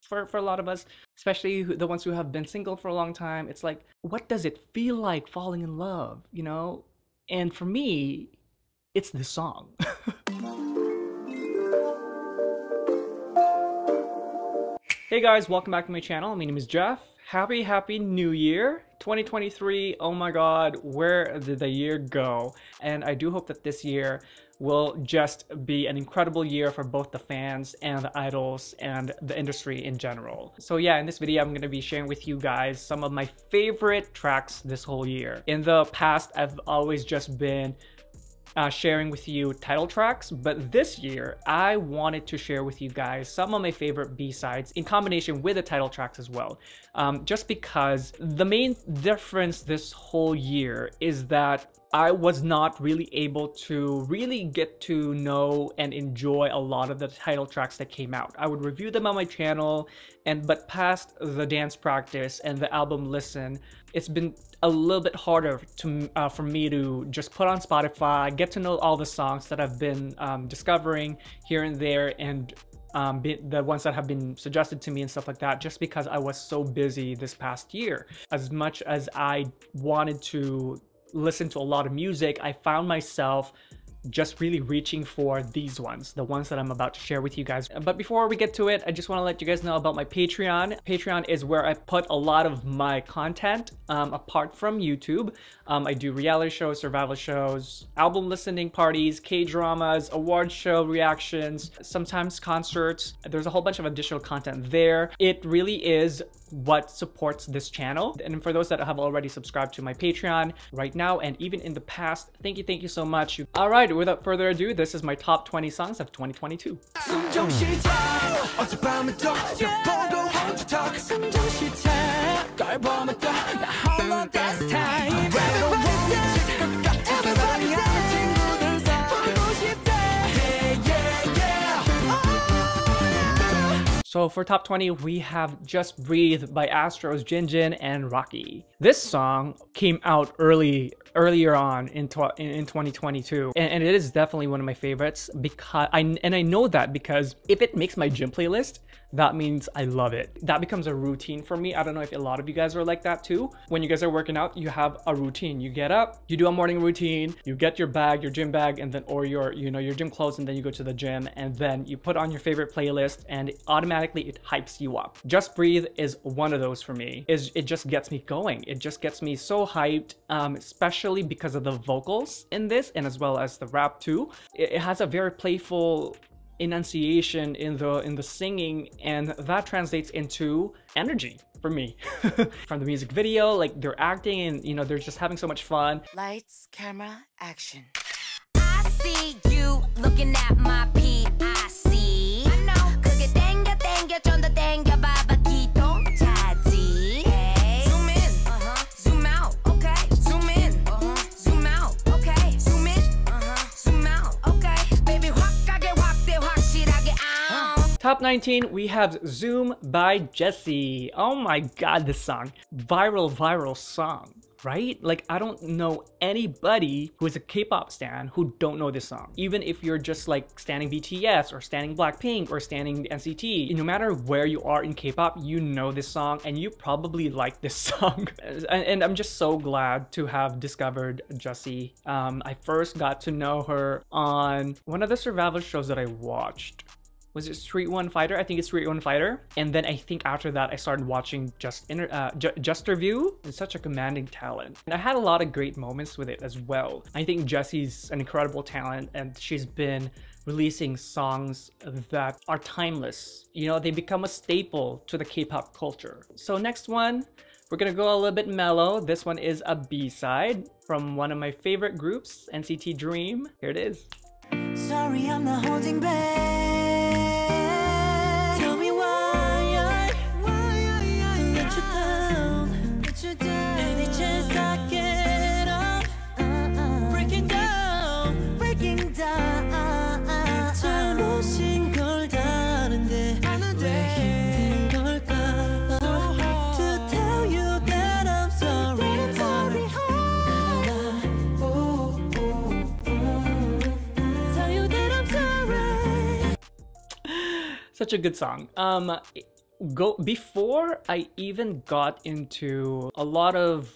for a lot of us, especially the ones who have been single for a long time. It's like, what does it feel like falling in love, you know? And for me, it's this song. Hey guys, welcome back to my channel. My name is Jeff. Happy New Year 2023. Oh my god, where did the year go? And I do hope that this year will just be an incredible year for both the fans and the idols and the industry in general. So yeah, in this video, I'm going to be sharing with you guys some of my favorite tracks this whole year. In the past, I've always just been sharing with you title tracks, but this year I wanted to share with you guys some of my favorite B-sides in combination with the title tracks as well. Just because the main difference this whole year is that I was not really able to really get to know and enjoy a lot of the title tracks that came out. I would review them on my channel, but past the dance practice and the album listen, it's been a little bit harder to for me to just put on Spotify, get to know all the songs that I've been discovering here and there, and the ones that have been suggested to me and stuff like that, just because I was so busy this past year. As much as I wanted to listen to a lot of music, I found myself just really reaching for these ones, the ones that I'm about to share with you guys. But before we get to it, I just want to let you guys know about my Patreon. Patreon is where I put a lot of my content apart from YouTube. I do reality shows, survival shows, album listening parties, K-dramas, award show reactions, sometimes concerts. There's a whole bunch of additional content there. It really is what supports this channel. And for those that have already subscribed to my Patreon right now and even in the past, thank you so much. All right, without further ado, this is my top 20 songs of 2022. So for top 20, we have Just Breathe by Astros, Jinjin, and Rocky. This song came out earlier on in 2022, and it is definitely one of my favorites because I know that because if it makes my gym playlist, that means I love it. That becomes a routine for me. I don't know if a lot of you guys are like that too. When you guys are working out, you have a routine. You get up, you do a morning routine, you get your bag, your gym bag, and then or your gym clothes, and then you go to the gym, and then you put on your favorite playlist, and automatically it hypes you up. Just Breathe is one of those for me. It just gets me going. It just gets me so hyped, especially because of the vocals in this, and as well as the rap too. It has a very playful enunciation in the singing, and that translates into energy for me. From the music video, like they're acting and they're just having so much fun. Lights, camera, action. I see you looking at my PIC. I know. 그게 땡겨 좀 더 땡겨 봐봐 기동 차지. Zoom in, zoom out, okay. Zoom in, zoom out, okay. Zoom in, zoom out, okay. Baby 확하게 확대 확실하게 out. Top 19, we have Zoom by Jessie. Oh my god, this song. Viral song, right? Like, I don't know anybody who is a K-pop stan who don't know this song. Even if you're just like standing BTS or standing Blackpink or standing NCT, no matter where you are in K-pop, you know this song and you probably like this song. And I'm just so glad to have discovered Jessie. I first got to know her on one of the survival shows that I watched. Was it Street 1 Fighter? I think it's Street 1 Fighter. And then I think after that, I started watching Just Review. It's such a commanding talent. And I had a lot of great moments with it as well. I think Jessie's an incredible talent, and she's been releasing songs that are timeless. They become a staple to the K-pop culture. So next one, we're gonna go a little bit mellow. This one is a B-side from one of my favorite groups, NCT Dream. Here it is. Sorry, I'm not holding back. Such a good song. before I even got into a lot of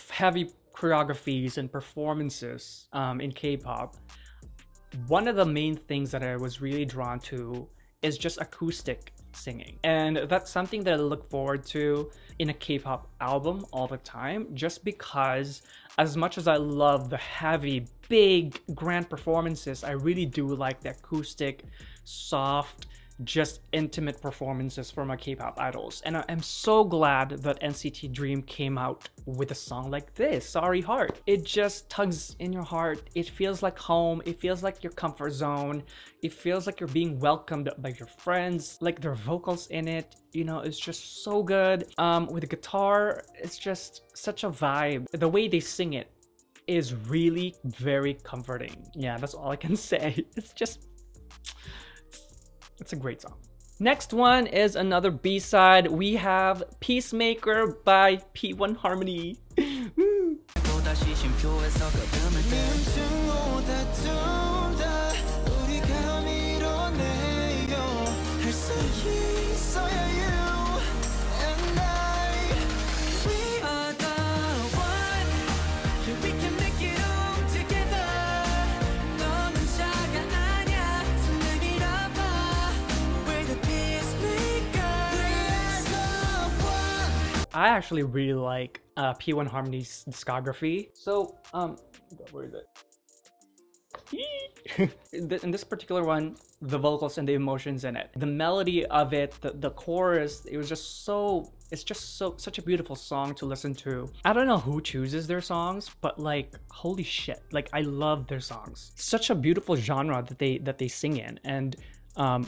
heavy choreographies and performances in K-pop, one of the main things that I was really drawn to is just acoustic singing. And that's something that I look forward to in a K-pop album all the time, just because as much as I love the heavy, big, grand performances, I really do like the acoustic, soft, just intimate performances from our K-pop idols. And I'm so glad that NCT Dream came out with a song like this, Sorry Heart. It just tugs in your heart. It feels like home. It feels like your comfort zone. It feels like you're being welcomed by your friends. Like their vocals in it, you know, it's just so good. With the guitar, it's just such a vibe. The way they sing it is really very comforting. Yeah, that's all I can say. It's a great song. Next one is another B-side. We have Peacemaker by P1 Harmony. I actually really like P1 Harmony's discography. So, where is it? In this particular one, the vocals and the emotions in it, the melody of it, the chorus, it's just such a beautiful song to listen to. I don't know who chooses their songs, but like, holy shit, like I love their songs. It's such a beautiful genre that they sing in, and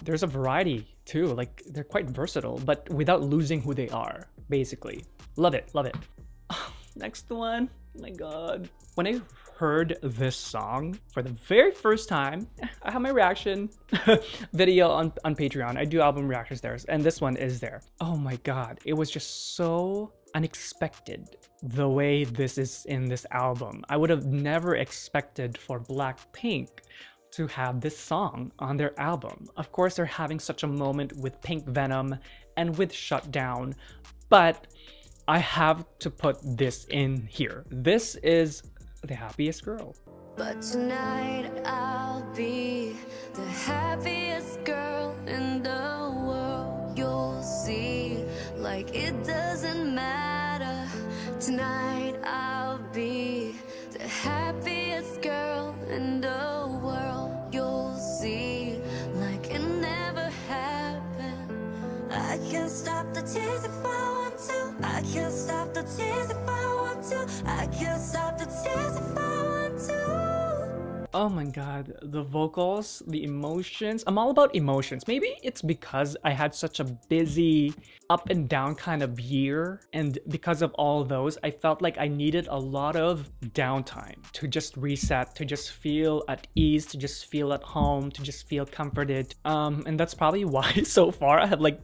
there's a variety too. Like they're quite versatile, but without losing who they are, basically. Love it, love it. Next one, oh my god. When I heard this song for the very first time, I have my reaction video on Patreon. I do album reactions there, and this one is there. Oh my god, it was just so unexpected the way this is in this album. I would have never expected for Blackpink to have this song on their album. Of course, they're having such a moment with Pink Venom and with Shutdown, but I have to put this in here. This is The Happiest Girl. But tonight I'll be the happiest girl in the world. You'll see, like it doesn't matter. Tonight I'll be the happiest girl in the world. You'll see, like it never happened. I can't stop the tears if I want to. I can't stop the tears if I want to. I can't stop the tears if I want to. Oh my god, the vocals, the emotions. I'm all about emotions. Maybe it's because I had such a busy up and down kind of year, and because of all those, I felt like I needed a lot of downtime to just reset, to just feel at ease, to just feel at home, to just feel comforted. And that's probably why so far I have like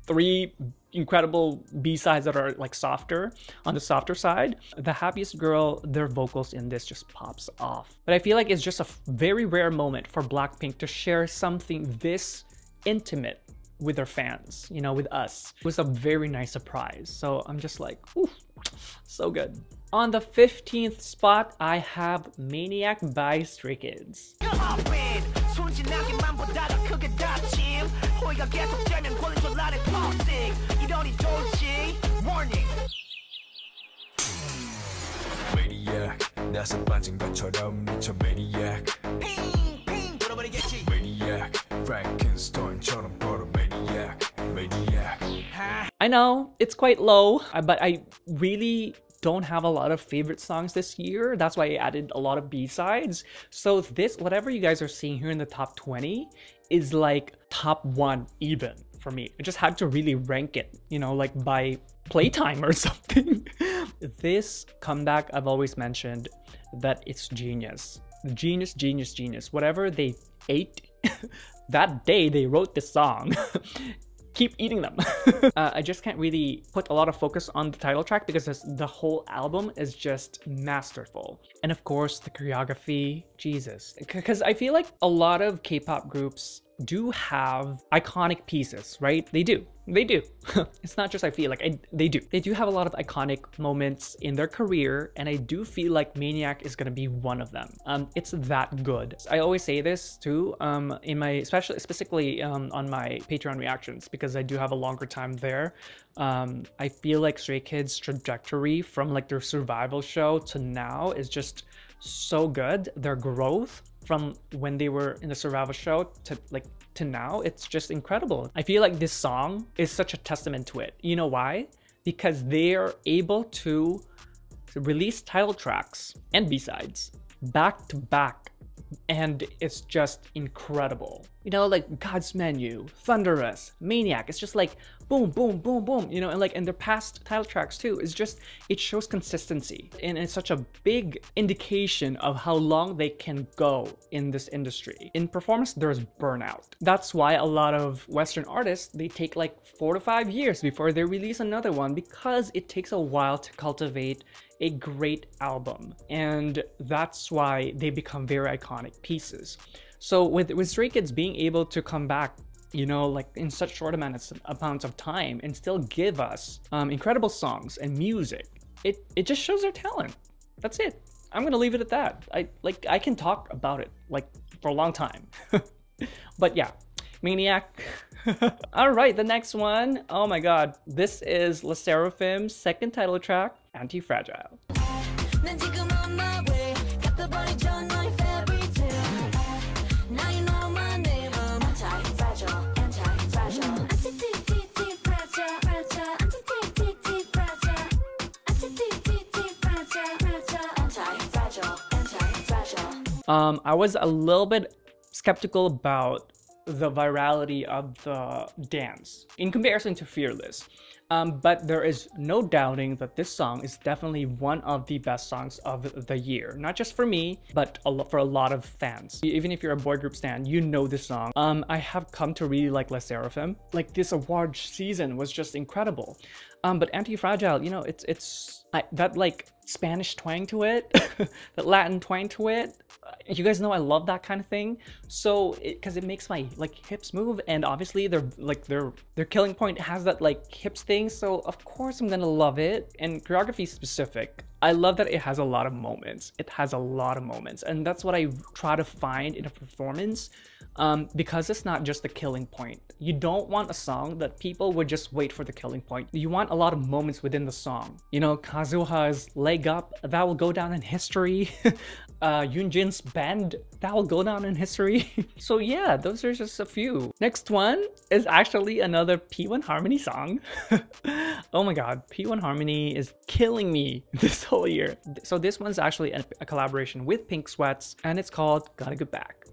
3 incredible B-sides that are like softer, on the softer side. The Happiest Girl, their vocals in this just pops off. But I feel like it's just a very rare moment for Blackpink to share something this intimate with their fans, you know, with us. It was a very nice surprise. So I'm just like, ooh, so good. On the 15th spot, I have Maniac by Stray Kids. I know it's quite low, but I really don't have a lot of favorite songs this year. That's why I added a lot of B-sides. So this, whatever you guys are seeing here in the top 20 is like top 1 even for me. I just had to really rank it, you know, like by playtime or something. This comeback, I've always mentioned that it's genius. Genius, genius, genius. Whatever they ate that day they wrote this song. Keep eating them. I just can't really put a lot of focus on the title track because the whole album is just masterful. And of course, the choreography, Jesus. Because I feel like a lot of K-pop groups do have iconic pieces, right? They do. They do. It's not just I feel like, they do. They do have a lot of iconic moments in their career, and I do feel like Maniac is gonna be one of them. It's that good. I always say this too, in my, specifically on my Patreon reactions, because I do have a longer time there. I feel like Stray Kids' trajectory from like their survival show to now is just so good. Their growth from when they were in the survival show to now, it's just incredible. I feel like this song is such a testament to it. You know why? Because they are able to release title tracks and B-sides back to back, and it's just incredible. You know, like God's Menu, Thunderous, Maniac, it's just like boom, boom, boom, boom, you know, and their past title tracks too. It's just, it shows consistency, and it's such a big indication of how long they can go in this industry. In performance, there's burnout. That's why a lot of Western artists, they take like 4 to 5 years before they release another one, because it takes a while to cultivate a great album, and that's why they become very iconic pieces. So with Stray Kids being able to come back, you know, like in such short amounts of time and still give us incredible songs and music, it just shows their talent. That's it. I'm gonna leave it at that. I can talk about it like for a long time. But yeah, Maniac. All right, the next one. Oh my god, this is LE SSERAFIM's second title track, Anti-Fragile. I was a little bit skeptical about the virality of the dance in comparison to Fearless. But there is no doubting that this song is definitely one of the best songs of the year. Not just for me, but for a lot of fans. Even if you're a boy group stan, you know this song. I have come to really like LE SSERAFIM. Like, this award season was just incredible. But Anti-Fragile, you know, it's that like Spanish twang to it, that Latin twang to it. You guys know I love that kind of thing. So because it makes my like hips move, and obviously their killing point has that like hips thing. So of course I'm gonna love it. And choreography specific, I love that it has a lot of moments. It has a lot of moments, and that's what I try to find in a performance. Because it's not just the killing point. You don't want a song that people would just wait for the killing point. You want a lot of moments within the song. You know, Kazuha's Leg Up, that will go down in history. Yoonjin's Bend, that will go down in history. So yeah, those are just a few. Next one is actually another P1 Harmony song. Oh my god, P1 Harmony is killing me this whole year. So this one's actually a collaboration with Pink Sweats, and it's called Gotta Get Back.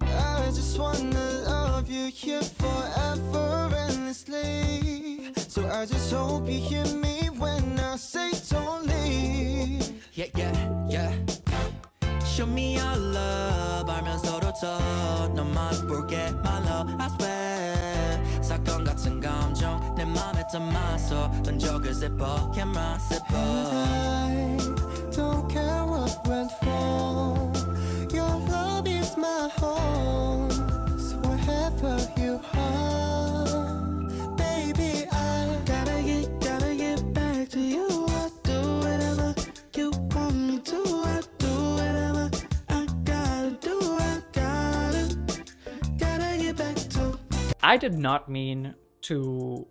I just wanna love you here forever endlessly. So I just hope you hear me when I say don't leave. Yeah, yeah, yeah. Show me your love. 알면서도 더 너만 볼게 my love. I swear. 사건 같은 감정 내 맘에 담아서 던져 그 zipper camera zipper. I don't care what went wrong. Your love is my home. So wherever you are, baby, I gotta get back to you. I do whatever you want me to. I do whatever I gotta do. I gotta get back to. I did not mean to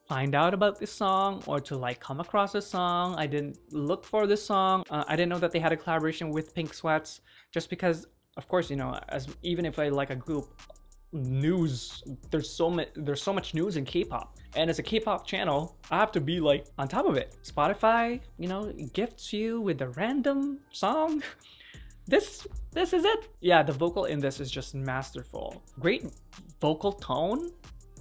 find out about this song or to like come across this song. I didn't look for this song. I didn't know that they had a collaboration with Pink Sweats, just because, of course, you know, even if I like a group, news, there's so much news in K-pop, and as a K-pop channel, I have to be like on top of it. Spotify, you know, gifts you with a random song. This is it. Yeah, the vocal in this is just masterful. Great vocal tone,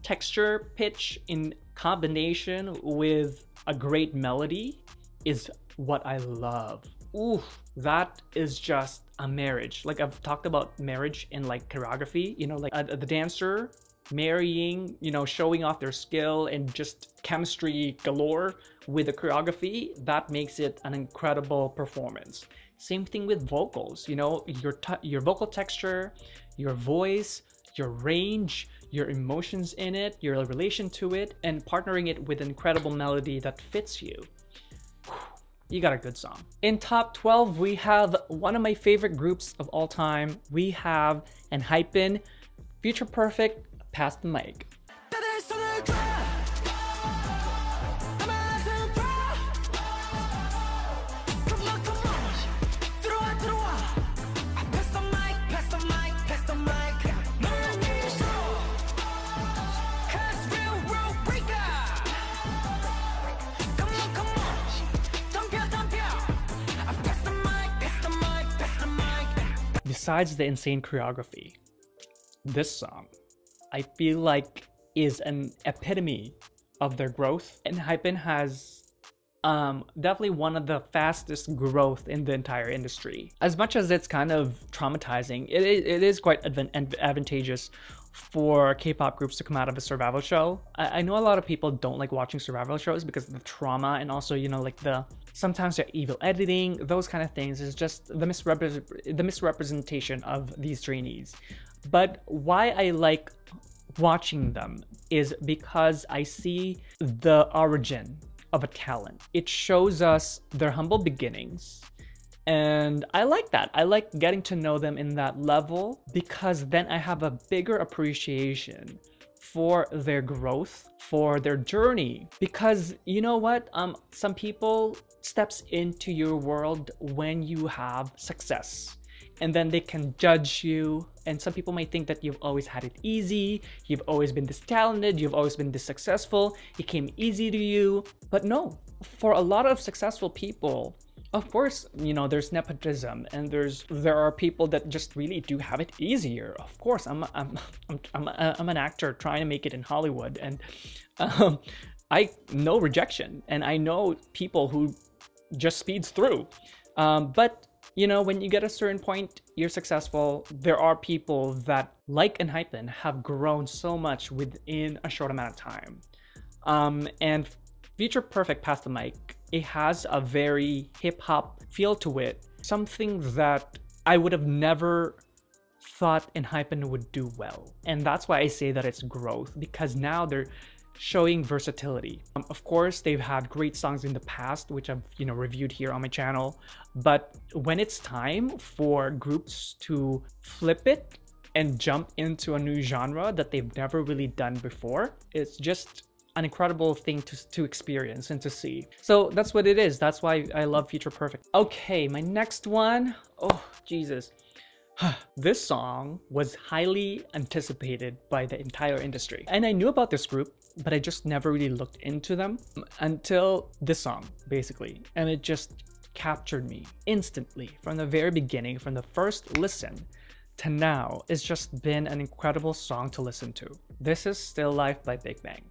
texture, pitch in combination with a great melody is what I love. Ooh, that is just a marriage. Like, I've talked about marriage in like choreography, you know, like the dancer marrying, you know, showing off their skill and just chemistry galore with the choreography. That makes it an incredible performance. Same thing with vocals, you know, your vocal texture, your voice, your range, your emotions in it, your relation to it, and partnering it with an incredible melody that fits you. You got a good song. In top 12, we have one of my favorite groups of all time. We have ENHYPEN, Future Perfect, Pass the Mic. Besides the insane choreography, this song, I feel like, is an epitome of their growth. ENHYPEN has definitely one of the fastest growth in the entire industry. As much as it's kind of traumatizing, it is quite advantageous for K-pop groups to come out of a survival show. I know a lot of people don't like watching survival shows because of the trauma, and also, you know, like sometimes the evil editing, those kind of things. Is just the misrepresentation of these trainees. But why I like watching them is because I see the origin of a talent. It shows us their humble beginnings. And I like that. I like getting to know them in that level, because then I have a bigger appreciation for their growth, for their journey. Because you know what? Some people steps into your world when you have success, and then they can judge you. And some people might think that you've always had it easy, you've always been this talented, you've always been this successful, it came easy to you. But no, for a lot of successful people, of course, you know, there's nepotism, and there are people that just really do have it easier. Of course, I'm an actor trying to make it in Hollywood, and I know rejection, and I know people who just speeds through. But you know, when you get a certain point, you're successful. There are people that, like ENHYPEN, have grown so much within a short amount of time. And Future Perfect, Pass the Mic, it has a very hip-hop feel to it. Something that I would have never thought ENHYPEN would do well. And that's why I say that it's growth, because now they're showing versatility. Of course, they've had great songs in the past, which I've, you know, reviewed here on my channel. But when it's time for groups to flip it and jump into a new genre that they've never really done before, it's just an incredible thing to experience and to see. So that's what it is. That's why I love Future Perfect. Okay, my next one. Oh, Jesus. This song was highly anticipated by the entire industry. And I knew about this group, but I just never really looked into them until this song, basically. And it just captured me instantly from the very beginning, from the first listen to now. It's just been an incredible song to listen to. This is Still Life by Big Bang.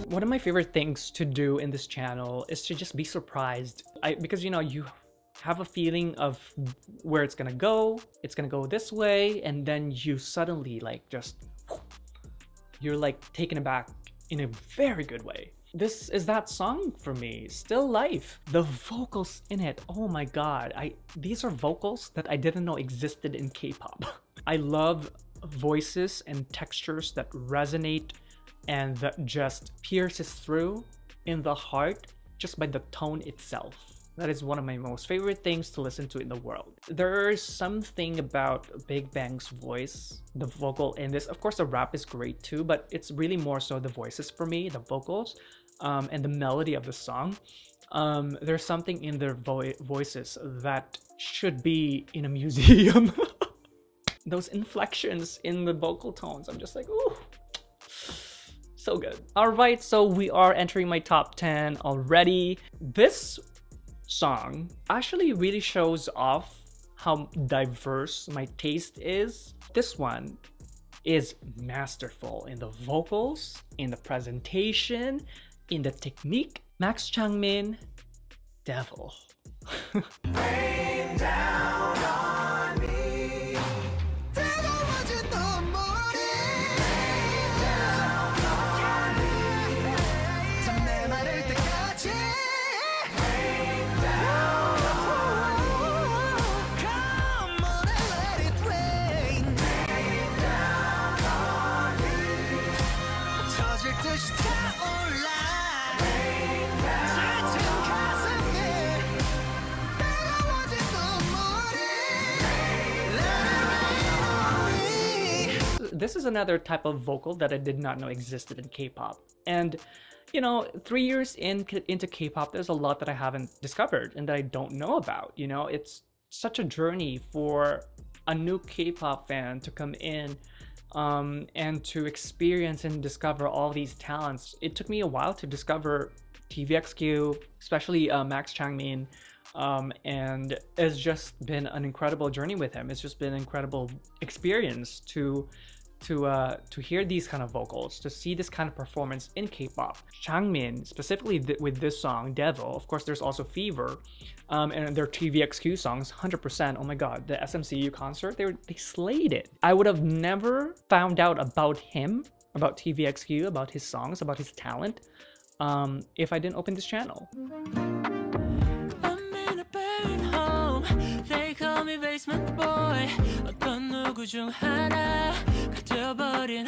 One of my favorite things to do in this channel is to just be surprised. Because, you know, you have a feeling of where it's gonna go. It's gonna go this way, and then you suddenly you're like taken aback in a very good way. This is that song for me, Still Life. The vocals in it, oh my god. These are vocals that I didn't know existed in K-pop. I love voices and textures that resonate and that just pierces through in the heart just by the tone itself. That is one of my most favorite things to listen to in the world. There is something about Big Bang's voice, the vocal in this. Of course, the rap is great too, but it's really more so the voices for me, the vocals, and the melody of the song. There's something in their voices that should be in a museum. Those inflections in the vocal tones, I'm just like, ooh. So good. All right, so we are entering my top 10 already. This song actually really shows off how diverse my taste is. This one is masterful in the vocals, in the presentation, in the technique. Max Changmin, devil. Rain down on me. This is another type of vocal that I did not know existed in K-pop. And, you know, 3 years into K-pop, there's a lot that I haven't discovered and that I don't know about. You know, it's such a journey for a new K-pop fan to come in and to experience and discover all these talents. It took me a while to discover TVXQ, especially Max Changmin. And it's just been an incredible journey with him. It's just been an incredible experience to hear these kind of vocals, to see this kind of performance in K-pop. Changmin, specifically with this song, Devil, of course there's also Fever, and their TVXQ songs, 100%, oh my god, the SMCU concert, they slayed it. I would have never found out about him, about TVXQ, about his songs, about his talent, if I didn't open this channel. They call me basement boy. 어떤 누구 중 하나 가져버린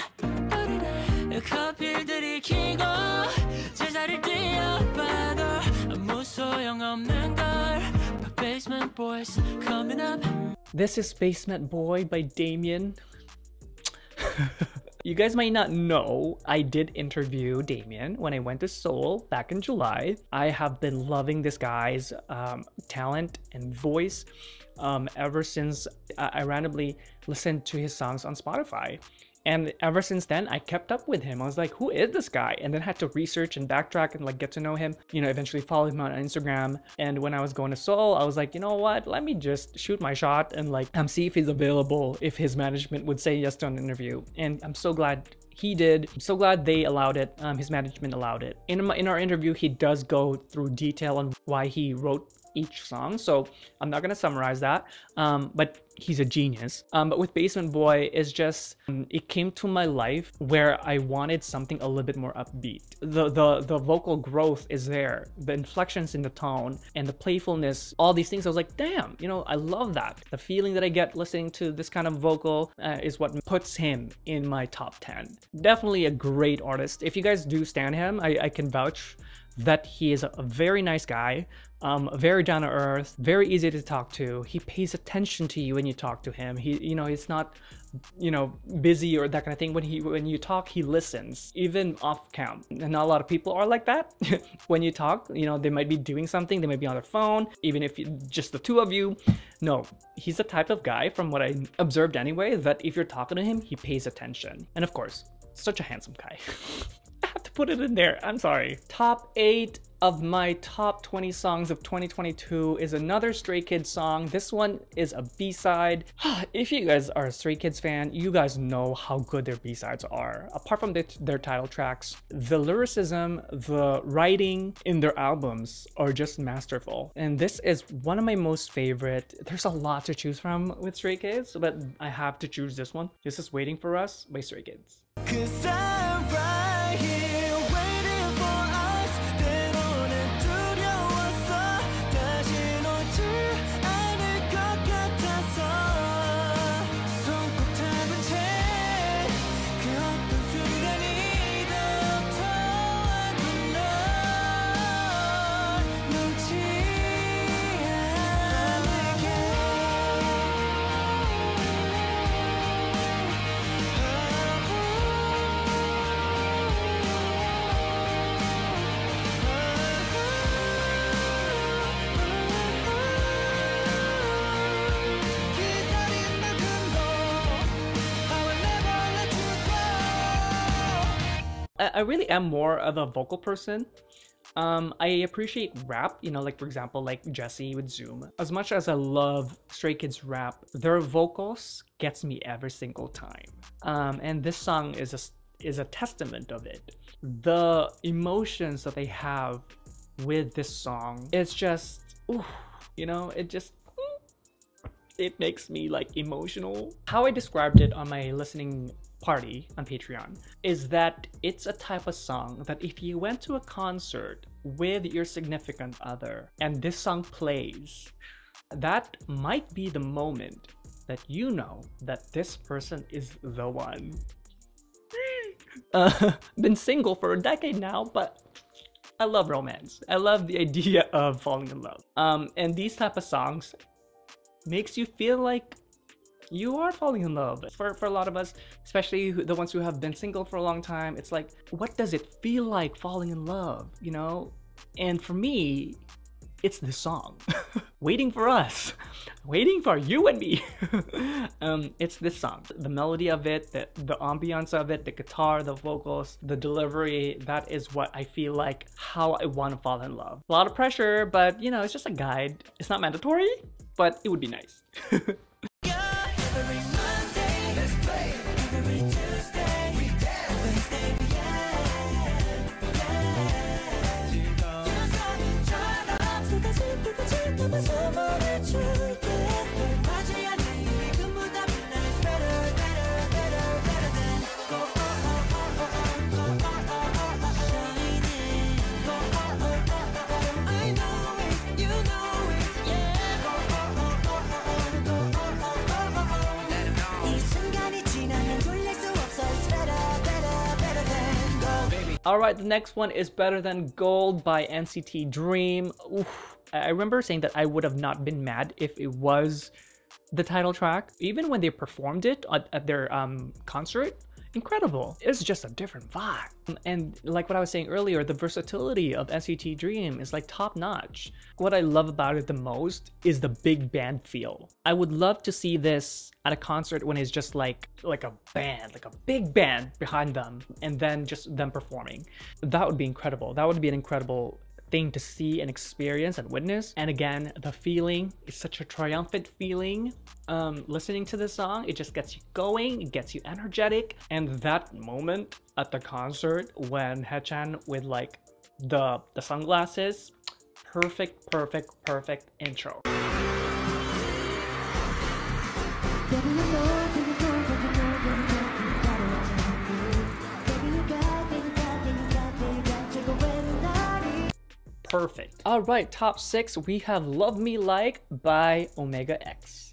어린애 커피들이 키고 제자리를 뛰어봐도 아무 소용없는 걸. But basement boys coming up. This is Basement Boy by Damien. You guys might not know, I did interview Damien when I went to Seoul back in July. I have been loving this guy's talent and voice ever since I randomly listened to his songs on Spotify. And ever since then, I kept up with him. I was like, who is this guy? And then had to research and backtrack and like get to know him. You know, eventually follow him on Instagram. And when I was going to Seoul, I was like, you know what? Let me just shoot my shot and like see if he's available, if his management would say yes to an interview. And I'm so glad he did. I'm so glad they allowed it. His management allowed it. In our interview, he does go through detail on why he wrote each song, so I'm not gonna summarize that, but he's a genius. But with Basement Boy, it's just it came to my life where I wanted something a little bit more upbeat. The vocal growth is there, the inflections in the tone and the playfulness, all these things. I was like, damn, you know, I love that. The feeling that I get listening to this kind of vocal is what puts him in my top 10. Definitely a great artist. If you guys do stan him, I can vouch that he is a very nice guy, very down to earth, very easy to talk to. He pays attention to you when you talk to him. He, you know, it's not, you know, busy or that kind of thing. When you talk, he listens, even off cam. And not a lot of people are like that. When you talk, you know, they might be doing something, they might be on their phone, even if just the two of you. No, he's the type of guy, from what I observed anyway, that if you're talking to him, he pays attention. And of course, such a handsome guy. I have to put it in there. I'm sorry. Top 8 of my top 20 songs of 2022 is another Stray Kids song. This one is a B-side. If you guys are a Stray Kids fan, you guys know how good their B-sides are. Apart from their title tracks, the lyricism, the writing in their albums are just masterful. And this is one of my most favorite. There's a lot to choose from with Stray Kids, but I have to choose this one. This is Waiting for Us by Stray Kids. 'Cause I'm right here waiting for us. 때로는 두려워서 다시 놓지 않을 것 같아서 손 꼭 잡은 채 그 어떤 순간이든 터와도 널 놓지 I really am more of a vocal person. I appreciate rap, you know, like for example, like Jessie with Zoom. As much as I love Stray Kids rap, their vocals gets me every single time. And this song is a testament of it. The emotions that they have with this song, it's just, ooh, you know, it makes me like emotional. How I described it on my listening party on Patreon is that it's a type of song that if you went to a concert with your significant other and this song plays, that might be the moment that you know that this person is the one. Been single for a decade now, but I love romance. I love the idea of falling in love. And these type of songs makes you feel like you are falling in love. For a lot of us, especially the ones who have been single for a long time, it's like, what does it feel like falling in love, you know? And for me, it's this song. Waiting for us. Waiting for you and me. It's this song. The melody of it, the ambiance of it, the guitar, the vocals, the delivery, that is what I feel like how I want to fall in love. A lot of pressure, but you know, it's just a guide. It's not mandatory, but it would be nice. Every Monday, let's play. Every Tuesday, we dance. Wednesday, Alright, the next one is Better Than Gold by NCT Dream. Oof. I remember saying that I would have not been mad if it was the title track. Even when they performed it at their concert, incredible. It's just a different vibe. And like what I was saying earlier, the versatility of NCT Dream is like top notch. What I love about it the most is the big band feel. I would love to see this at a concert when it's just like a band, like a big band behind them, and then just them performing. That would be incredible. That would be an incredible thing to see and experience and witness. And again, the feeling is such a triumphant feeling. Listening to this song, it just gets you going, it gets you energetic. And that moment at the concert when Haechan with like the sunglasses, perfect intro. Perfect. All right, top 6, we have Love Me Like by Omega X.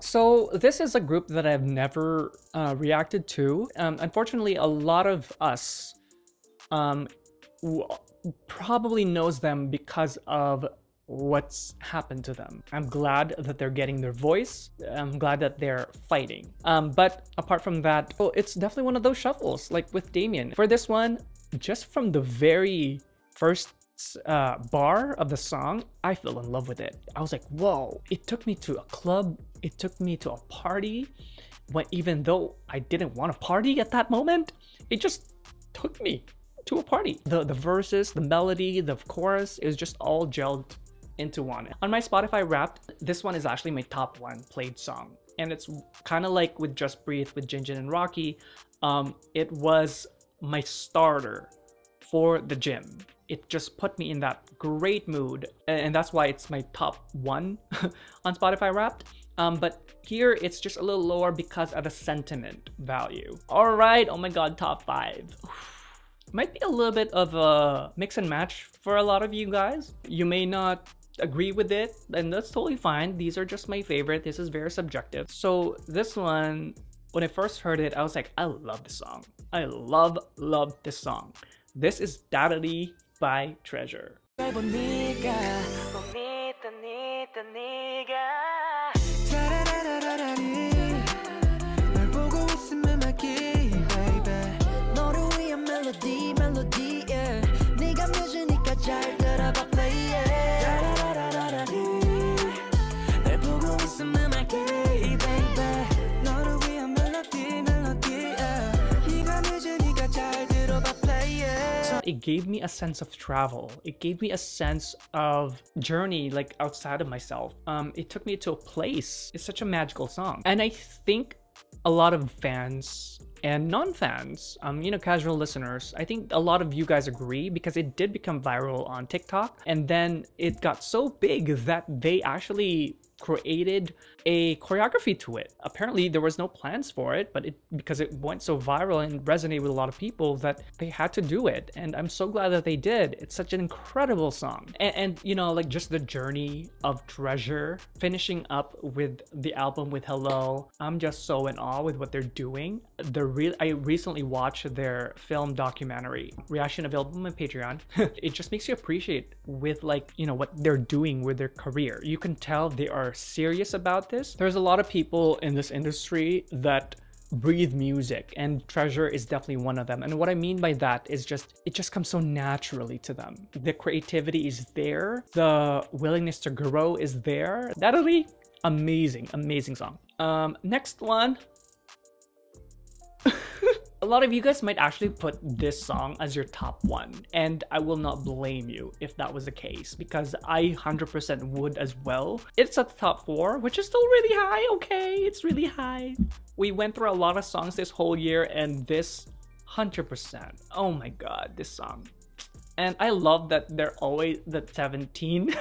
So this is a group that I've never reacted to. Unfortunately, a lot of us probably knows them because of what's happened to them. I'm glad that they're getting their voice. I'm glad that they're fighting. But apart from that, well, it's definitely one of those shuffles, like with Damien. For this one, just from the very first bar of the song, I fell in love with it. I was like, whoa, it took me to a club, it took me to a party, when even though I didn't want to party at that moment, it just took me to a party. The verses, the melody, the chorus is just all gelled into one. On my Spotify Wrapped, this one is actually my top 1 played song. And it's kind of like with Just Breathe with Jinjin and Rocky. It was my starter for the gym. It just put me in that great mood, and that's why it's my top 1 on Spotify Wrapped. But here it's just a little lower because of the sentiment value. All right, oh my god, top 5. Might be a little bit of a mix and match for a lot of you guys. You may not agree with it, then that's totally fine. These are just my favorite. This is very subjective. So this one, when I first heard it, I was like, I love this song. I love this song. This is Daddy by Treasure. It gave me a sense of travel. It gave me a sense of journey, like outside of myself. It took me to a place. It's such a magical song. And I think a lot of fans and non-fans, you know, casual listeners, I think a lot of you guys agree, because it did become viral on TikTok. And then it got so big that they actually created a choreography to it. Apparently there was no plans for it, but because it went so viral and resonated with a lot of people, that they had to do it. And I'm so glad that they did. It's such an incredible song. And you know, like just the journey of Treasure, finishing up with the album with Hello. I'm just so in awe with what they're doing. I recently watched their film documentary, reaction available on my Patreon. It just makes you appreciate with, like, you know, what they're doing with their career. You can tell they are serious about this. There's a lot of people in this industry that breathe music, and Treasure is definitely one of them. And what I mean by that is it just comes so naturally to them. The creativity is there, the willingness to grow is there. That'll amazing song. Next one. A lot of you guys might actually put this song as your top one, and I will not blame you if that was the case, because I 100% would as well. It's at the top 4, which is still really high. Okay, it's really high. We went through a lot of songs this whole year, and this 100%. Oh my god, this song. And I love that they're always, that 17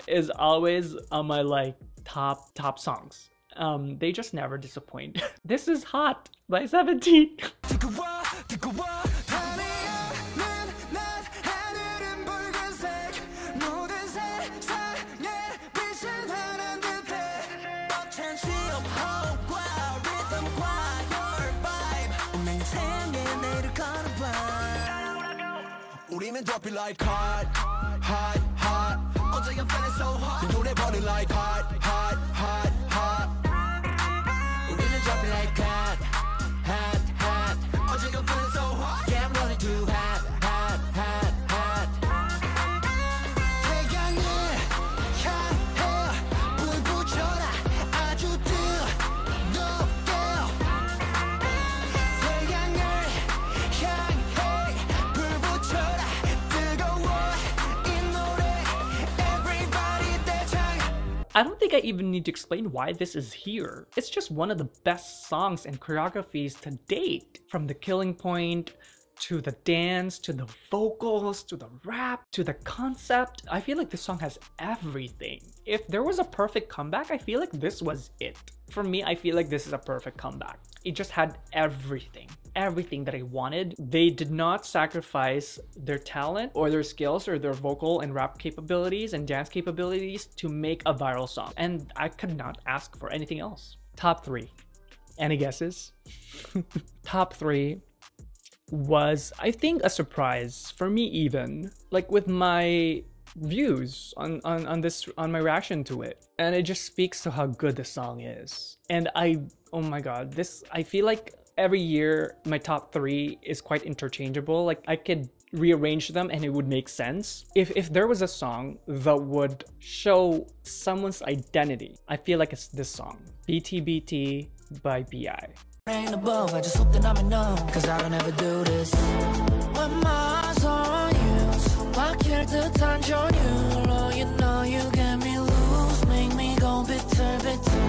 is always on my like top songs. They just never disappoint. This is Hot by 17. 우리는 drop it like hot, hot, hot. 어제 I'm feeling so hot. 이 노래 버리 like hot, hot, hot, hot. 우리는 drop it like hot, hot, hot. 어제 I'm feeling so hot. Yeah, I'm running too hot, hot, hot, hot. 태양을 향해 불 붙여라 아주 뜨겁게. 태양을 향해 불 붙여라 뜨거워 이 노래 everybody 대장. I don't think I even need to explain why this is here. It's just one of the best songs and choreographies to date. From the killing point, to the dance, to the vocals, to the rap, to the concept. I feel like this song has everything. If there was a perfect comeback, I feel like this was it. For me, I feel like this is a perfect comeback. It just had everything. Everything that I wanted. They did not sacrifice their talent or their skills or their vocal and rap capabilities and dance capabilities to make a viral song. And I could not ask for anything else. Top 3. Any guesses? Top 3 was, I think, a surprise for me even. Like with my views on my reaction to it. And it just speaks to how good the song is. And oh my god, I feel like every year my top 3 is quite interchangeable. Like I could rearrange them and it would make sense. If there was a song that would show someone's identity, I feel like it's this song, BTBT by B.I. Rain above, I just hope that I'm enough, cause I don't ever do this. When my eyes are on you, 숨막힐 듯한 전율로, you know you get me loose, make me go bitter, bitter.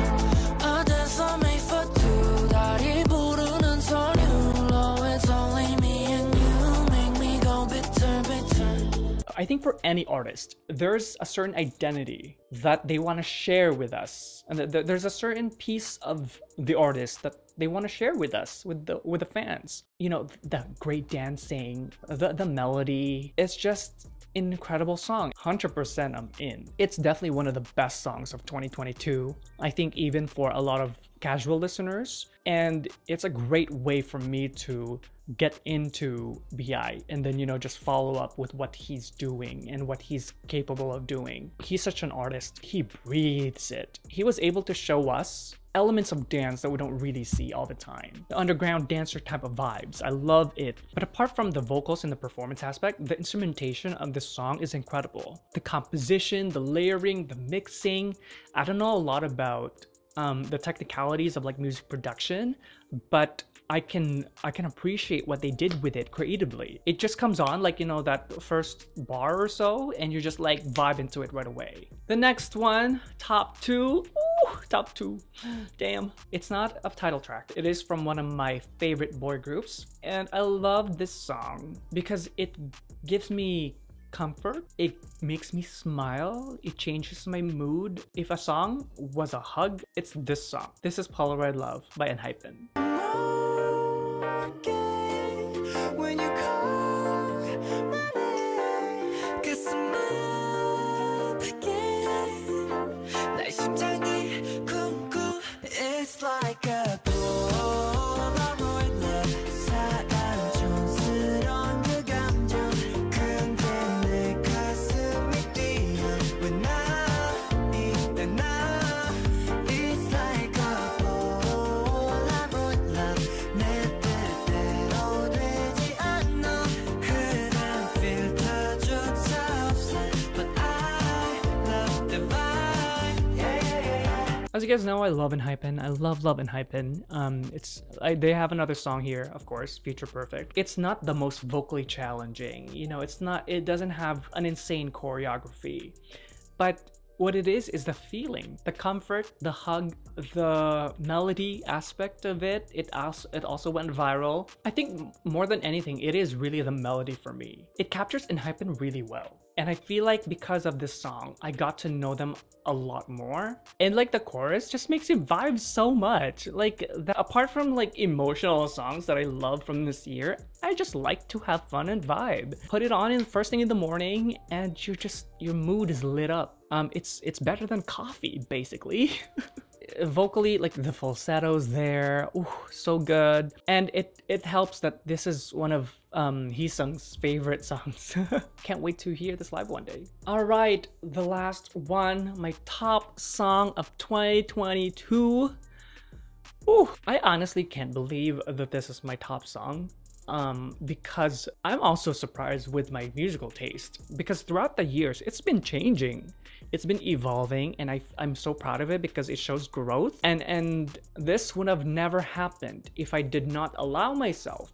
A dance I made for two, 다리 부르는 전율로, it's only me and you, make me go bitter, bitter. I think for any artist, there's a certain identity that they want to share with us, and there's a certain piece of the artist that they want to share with us, with the fans. You know, the great dancing, the melody. It's just incredible song. 100% I'm in. It's definitely one of the best songs of 2022. I think even for a lot of casual listeners. And it's a great way for me to get into BI and then, you know, just follow up with what he's doing and what he's capable of doing. He's such an artist. He breathes it. He was able to show us elements of dance that we don't really see all the time. The underground dancer type of vibes. I love it. But apart from the vocals and the performance aspect, the instrumentation of this song is incredible. The composition, the layering, the mixing. I don't know a lot about the technicalities of like music production, but I can appreciate what they did with it creatively. It just comes on like, you know, that first bar or so, and you just like vibe into it right away. The next one, top two. Ooh, top two. Damn. It's not a title track. It is from one of my favorite boy groups, and I love this song because it gives me comfort. It makes me smile. It changes my mood. If a song was a hug, it's this song. This is Polaroid Love by ENHYPEN. When you call my name, 'cause I'm again. 내 심장이 쿵쿵. It's like a Polaroid love. 사랑 촌스러운 그 감정. 근데 내 가슴이 뛰어. When 난 It's like a Polaroid love. 내 뜻대로 되지 않아. 흔한 필터조차 없어. But I love the vibe. Yeah. As you guys know, I love ENHYPEN. I love ENHYPEN. They have another song here, of course, Future Perfect. It's not the most vocally challenging, you know, it doesn't have an insane choreography, but what it is the feeling, the comfort, the hug, the melody aspect of it. It also went viral. I think more than anything, it is really the melody for me. It captures ENHYPEN really well. And I feel like because of this song, I got to know them a lot more. And like the chorus just makes you vibe so much. Like apart from like emotional songs that I love from this year, I just like to have fun and vibe. Put it on in the first thing in the morning and your mood is lit up. It's better than coffee, basically. Vocally, like the falsettos there, ooh, so good. And it helps that this is one of Heesung's favorite songs. Can't wait to hear this live one day. All right, the last one, my top song of 2022. Ooh, I honestly can't believe that this is my top song. Because I'm also surprised with my musical taste, because throughout the years it's been changing, it's been evolving, and I'm so proud of it because it shows growth, and this would have never happened if I did not allow myself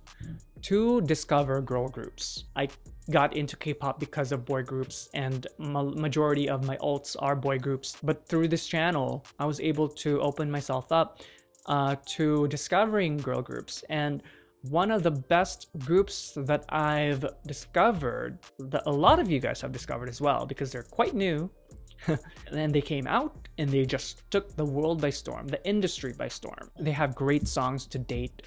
to discover girl groups. I got into K-pop because of boy groups, and majority of my alts are boy groups, but through this channel I was able to open myself up to discovering girl groups. And one of the best groups that I've discovered, that a lot of you guys have discovered as well, because they're quite new, and then they came out and they just took the world by storm, the industry by storm. They have great songs to date,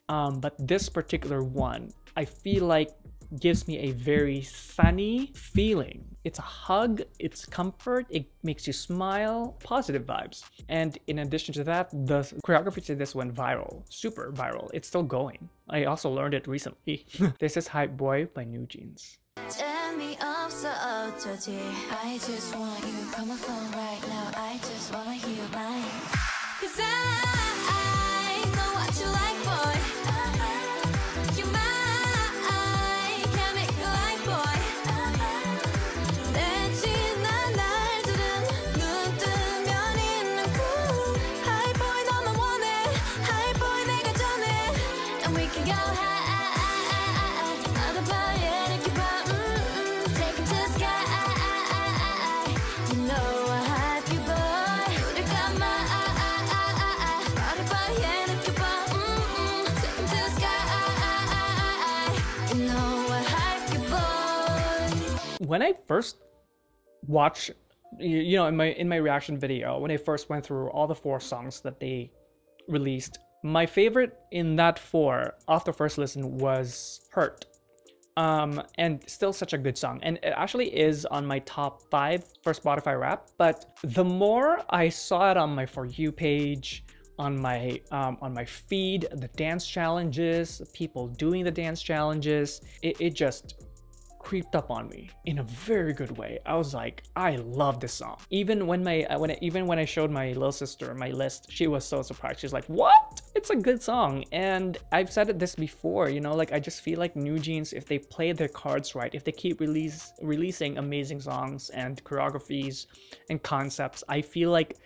but this particular one, I feel like gives me a very sunny feeling. It's a hug, it's comfort, it makes you smile, positive vibes. And in addition to that, the choreography to this went viral, super viral. It's still going. I also learned it recently. This is Hype Boy by New Jeans. 재미없어 어쩌지 I just want you come on phone right now I just wanna hear your line 'Cause I know what you like boy You're mine Can't make you like boy 내 지난 날들은 눈 뜨면 있는 cool Hi boy 너만 원해 Hi boy 내가 전해 And we can go high 나도 봐 yeah 이렇게 봐 Take it to the sky You know I hype you boy 우리 감아 나도 봐 yeah 이렇게 봐 Take it to the sky You know I hype you boy When I first watched, you know, in my reaction video, when I first went through all the 4 songs that they released, my favorite in that 4 off the first listen was Hurt. And still such a good song. And it actually is on my top 5 for Spotify rap. But the more I saw it on my For You page, on my feed, the dance challenges, people doing the dance challenges, it just creeped up on me in a very good way. I was like, I love this song. Even when I showed my little sister my list, she was so surprised. She's like, what? It's a good song. And I've said this before, you know, like I just feel like New Jeans, if they play their cards right, if they keep releasing amazing songs and choreographies and concepts, I feel like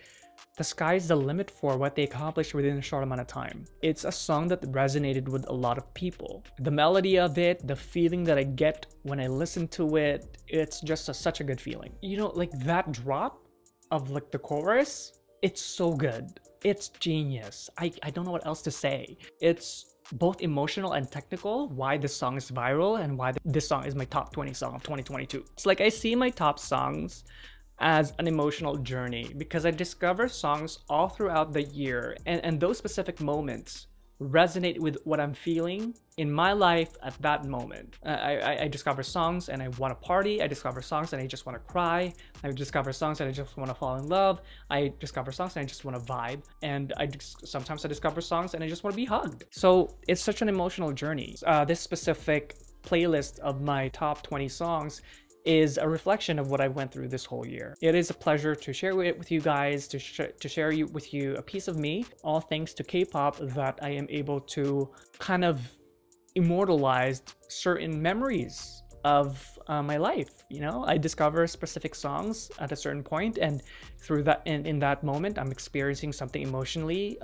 the sky's the limit for what they accomplished within a short amount of time. It's a song that resonated with a lot of people. The melody of it, the feeling that I get when I listen to it, it's just such a good feeling. You know, like that drop of like the chorus, it's so good. It's genius. I don't know what else to say. It's both emotional and technical, why this song is viral and why this song is my top 20 song of 2022. It's like I see my top songs as an emotional journey because I discover songs all throughout the year, and those specific moments resonate with what I'm feeling in my life at that moment. I discover songs and I want to party. I discover songs and I just want to cry. I discover songs and I just want to fall in love. I discover songs and I just want to vibe. And sometimes I discover songs and I just want to be hugged. So it's such an emotional journey. This specific playlist of my top 20 songs is a reflection of what I went through this whole year. It is a pleasure to share it with you guys, to share with you a piece of me, all thanks to K-pop, that I am able to kind of immortalize certain memories of my life. You know, I discover specific songs at a certain point, and through that, in that moment, I'm experiencing something emotionally,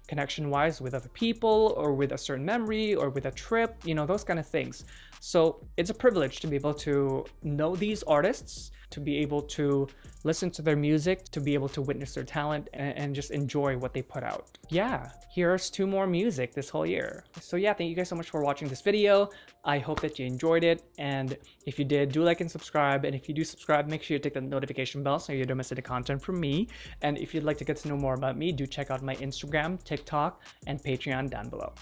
connection-wise with other people, or with a certain memory, or with a trip, you know, those kind of things. So it's a privilege to be able to know these artists, to be able to listen to their music, to be able to witness their talent, and just enjoy what they put out. Yeah, here's 2 more music this whole year. So yeah, thank you guys so much for watching this video. I hope that you enjoyed it, and if you did, do like and subscribe. And if you do subscribe, make sure you take the notification bell so you don't miss any content from me. And if you'd like to get to know more about me, do check out my Instagram, TikTok, and Patreon down below.